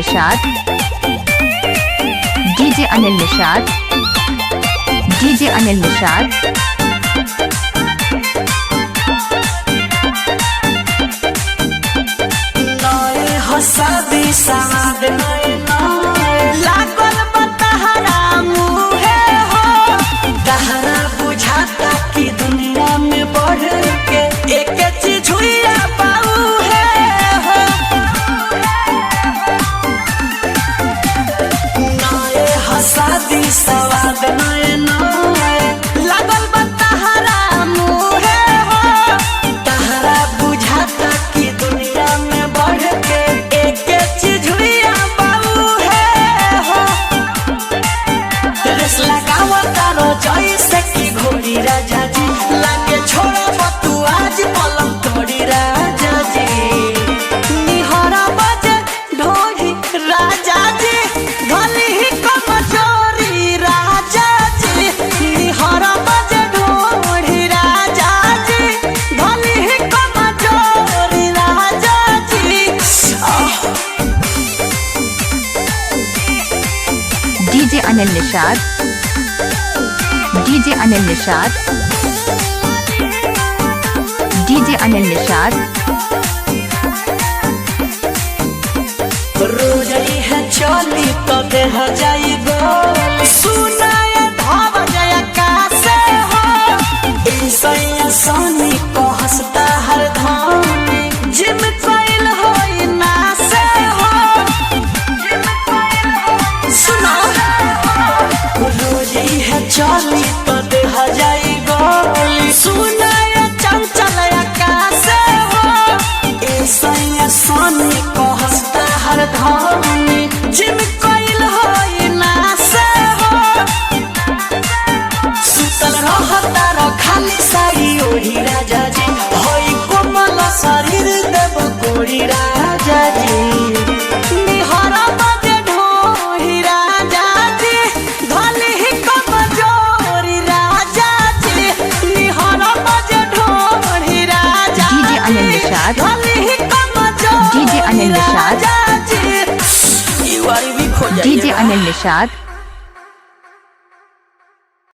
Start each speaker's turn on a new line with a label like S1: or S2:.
S1: Nishad, DJ Anil Nishad, DJ Anil Nishad.
S2: शादी साद लागल बतहरा मुहे हो, तहरा बुझाता कि दुनिया में बढ़ के एक चीज हुआ पाऊ है हो। नए हसादी सवाद नए लागल बतहरा मुहे हो, तहरा बुझाता कि दुनिया में बढ़ के जैसे कि घोड़ी राजा जी लागे छोड़ा तू आज पलंग तोड़ी राजा जी। निहरा बजे ढोली राजा जी धली ही कमजोरी राजा जी। निहरा बजे ढोली राजा जी धली ही कमजोरी राजा जी।
S1: DJ Anil Nishad, DJ Anil Nishad, DJ Anil Nishad.
S2: रोज है चली तो देह जाई गोल, सुनाए धाव जया कासे हो। ऐसा सोनी को हंसता हर धानी जिम कोइल होई ना से हो। सुना रोज है चली तो देह जाई गोल, सुनाए चंचल कासे हो। ऐसा सोनी को हंसता हर धानी जिम कोइल होई ना से हो। सुतल रहता रो खाली साड़ी ओढ़ी राजा जी, होई कोमल शरीर देव कोड़ी राजा जी। निहरा बजे ढोली राजा जी धली ही कमजोरी राजा जी। निहरा बजे ढोली राजा
S1: डीजे अनिल निषाद,
S2: धली ही कमजोरी
S1: डीजे अनिल निषाद,
S2: राजा जी।
S1: डीजे अनिल निषाद।